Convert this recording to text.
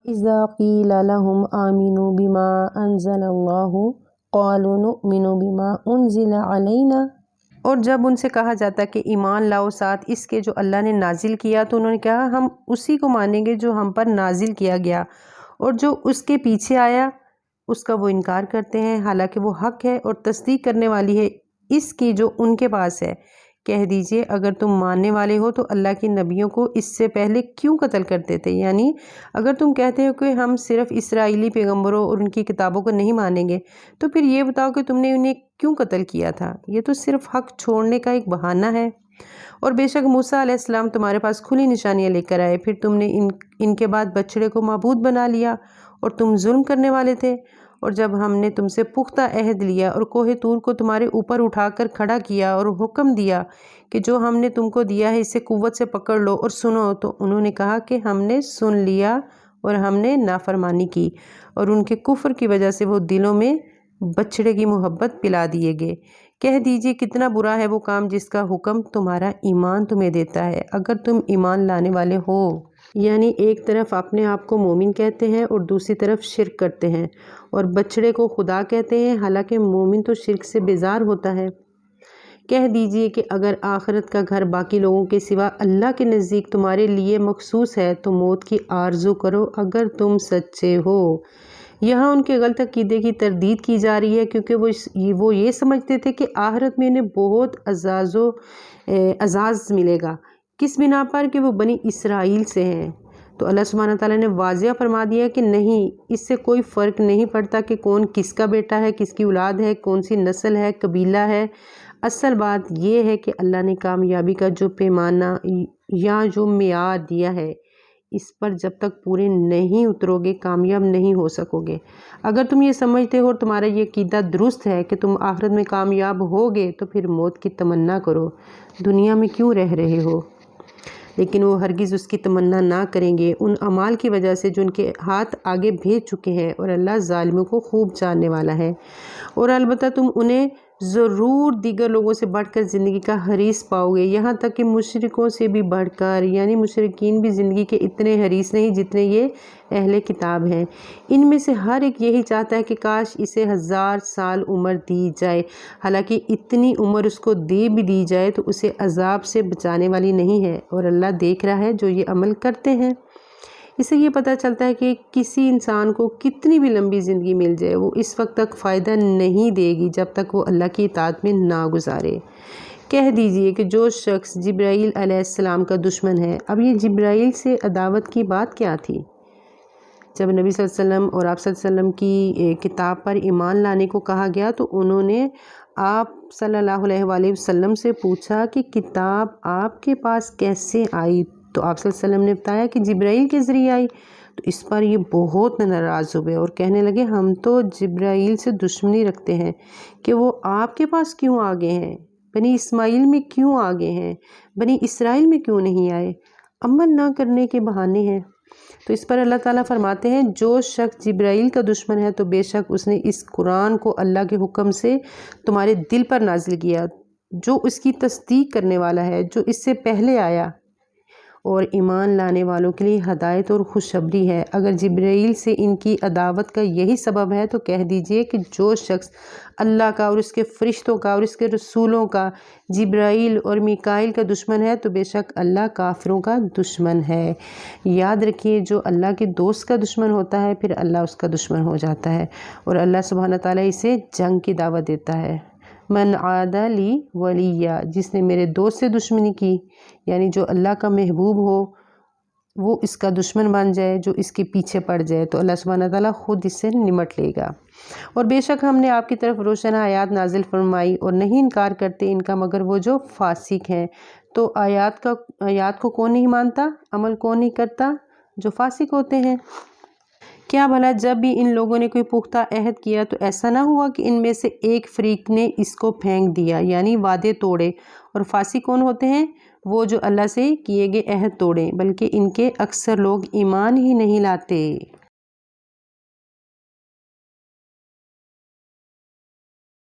اذا قیل لهم آمنوا بما انزل اللہ قالوا نؤمن بما انزل علینا، اور جب ان سے کہا جاتا کہ ایمان لاؤ ساتھ اس کے جو اللہ نے نازل کیا، تو انہوں نے کہا ہم اسی کو مانیں گے جو ہم پر نازل کیا گیا، اور جو اس کے پیچھے آیا اس کا وہ انکار کرتے ہیں، حالانکہ وہ حق ہے اور تصدیق کرنے والی ہے اس کی جو ان کے پاس ہے۔ کہہ دیجئے اگر تم ماننے والے ہو تو اللہ کے نبیوں کو اس سے پہلے کیوں قتل کرتے تھے؟ یعنی اگر تم کہتے ہو کہ ہم صرف اسرائیلی پیغمبروں اور ان کی کتابوں کو نہیں مانیں گے، تو پھر یہ بتاؤ کہ تم نے انہیں کیوں قتل کیا تھا؟ یہ تو صرف حق چھوڑنے کا ایک بہانہ ہے۔ اور بے شک موسیٰ علیہ السلام تمہارے پاس کھلی نشانیاں لے کر آئے، پھر تم نے ان کے بعد بچڑے کو معبود بنا لیا اور تم ظلم کرنے والے تھے۔ اور جب ہم نے تم سے پختہ عہد لیا اور کوہ طور کو تمہارے اوپر اٹھا کر کھڑا کیا اور حکم دیا کہ جو ہم نے تم کو دیا ہے اسے قوت سے پکڑ لو اور سنو، تو انہوں نے کہا کہ ہم نے سن لیا اور ہم نے نافرمانی کی، اور ان کے کفر کی وجہ سے وہ دلوں میں بچڑے کی محبت پلا دیے گئے۔ کہہ دیجئے کتنا برا ہے وہ کام جس کا حکم تمہارا ایمان تمہیں دیتا ہے، اگر تم ایمان لانے والے ہو۔ یعنی ایک طرف اپنے آپ کو مومن کہتے ہیں اور دوسری طرف شرک کرتے ہیں، اور بچڑے کو خدا کہتے ہیں، حالانکہ مومن تو شرک سے بیزار ہوتا ہے۔ کہہ دیجئے کہ اگر آخرت کا گھر باقی لوگوں کے سوا اللہ کے نزدیک تمہارے لیے مخصوص ہے تو موت کی آرزو کرو اگر تم سچے ہو۔ یہاں ان کے غلط عقیدے کی تردید کی جا رہی ہے، کیونکہ وہ یہ سمجھتے تھے کہ آخرت میں انہیں بہت اعزاز ملے گا، کس بنا پر کہ وہ بنی اسرائیل سے ہیں۔ تو اللہ سبحانہ تعالیٰ نے واضح فرما دیا کہ نہیں، اس سے کوئی فرق نہیں پڑتا کہ کون کس کا بیٹا ہے، کس کی اولاد ہے، کون سی نسل ہے، قبیلہ ہے۔ اصل بات یہ ہے کہ اللہ نے کامیابی کا جو پیمانہ یا جو معیار دیا ہے، اس پر جب تک پورے نہیں اترو گے کامیاب نہیں ہو سکو گے۔ اگر تم یہ سمجھتے ہو اور تمہارا یہ عقیدہ درست ہے کہ تم آخرت میں کامیاب ہوگے، تو پھر موت کی تمنا کرو، دنیا میں کیوں رہ رہے ہو؟ لیکن وہ ہرگز اس کی تمنا نہ کریں گے ان اعمال کی وجہ سے جو ان کے ہاتھ آگے بھیج چکے ہیں، اور اللہ ظالموں کو خوب جاننے والا ہے۔ اور البتہ تم انہیں ضرور دیگر لوگوں سے بڑھ کر زندگی کا حریص پاؤ گے، یہاں تک کہ مشرکوں سے بھی بڑھ کر، یعنی مشرکین بھی زندگی کے اتنے حریص نہیں جتنے یہ اہل کتاب ہیں۔ ان میں سے ہر ایک یہی چاہتا ہے کہ کاش اسے 1000 سال عمر دی جائے، حالانکہ اتنی عمر اس کو دے بھی دی جائے تو اسے عذاب سے بچانے والی نہیں ہے، اور اللہ دیکھ رہا ہے جو یہ عمل کرتے ہیں۔ اس سے یہ پتہ چلتا ہے کہ کسی انسان کو کتنی بھی لمبی زندگی مل جائے، وہ اس وقت تک فائدہ نہیں دے گی جب تک وہ اللہ کی اطاعت میں نہ گزارے۔ کہہ دیجئے کہ جو شخص جبرائیل علیہ السلام کا دشمن ہے، اب یہ جبرائیل سے عداوت کی بات کیا تھی؟ جب نبی صلی اللہ علیہ وسلم اور آپ صلی اللہ علیہ وسلم کی کتاب پر ایمان لانے کو کہا گیا تو انہوں نے آپ صلی اللہ علیہ وآلہ وسلم سے پوچھا کہ کتاب آپ کے پاس کیسے آئی؟ تو آپ صلی اللہ علیہ وسلم نے بتایا کہ جبرائیل کے ذریعے آئی۔ تو اس پر یہ بہت ناراض ہوئے اور کہنے لگے ہم تو جبرائیل سے دشمنی رکھتے ہیں کہ وہ آپ کے پاس کیوں آ گئے ہیں، بنی اسماعیل میں کیوں آ گئے ہیں، بنی اسرائیل میں کیوں نہیں آئے؟ عمل نہ کرنے کے بہانے ہیں۔ تو اس پر اللہ تعالیٰ فرماتے ہیں جو شخص جبرائیل کا دشمن ہے تو بے شک اس نے اس قرآن کو اللہ کے حکم سے تمہارے دل پر نازل کیا، جو اس کی تصدیق کرنے والا ہے جو اس سے پہلے آیا، اور ایمان لانے والوں کے لیے ہدایت اور خوشخبری ہے۔ اگر جبرائیل سے ان کی عداوت کا یہی سبب ہے تو کہہ دیجئے کہ جو شخص اللہ کا اور اس کے فرشتوں کا اور اس کے رسولوں کا، جبرائیل اور میکائیل کا دشمن ہے تو بے شک اللہ کافروں کا دشمن ہے۔ یاد رکھیے جو اللہ کے دوست کا دشمن ہوتا ہے پھر اللہ اس کا دشمن ہو جاتا ہے، اور اللہ سبحانہ تعالیٰ اسے جنگ کی دعوت دیتا ہے۔ من عاد لی ولیہ، جس نے میرے دوست سے دشمنی کی، یعنی جو اللہ کا محبوب ہو وہ اس کا دشمن بن جائے، جو اس کے پیچھے پڑ جائے تو اللہ سبحانہ تعالیٰ خود اس سے نمٹ لے گا۔ اور بے شک ہم نے آپ کی طرف روشن آیات نازل فرمائی اور نہیں انکار کرتے ان کا مگر وہ جو فاسق ہیں۔ تو آیات کو کون نہیں مانتا، عمل کون نہیں کرتا؟ جو فاسق ہوتے ہیں۔ کیا بھلا جب بھی ان لوگوں نے کوئی پختہ عہد کیا تو ایسا نہ ہوا کہ ان میں سے ایک فریق نے اس کو پھینک دیا، یعنی وعدے توڑے؟ اور فاسق کون ہوتے ہیں؟ وہ جو اللہ سے کیے گئے عہد توڑیں، بلکہ ان کے اکثر لوگ ایمان ہی نہیں لاتے۔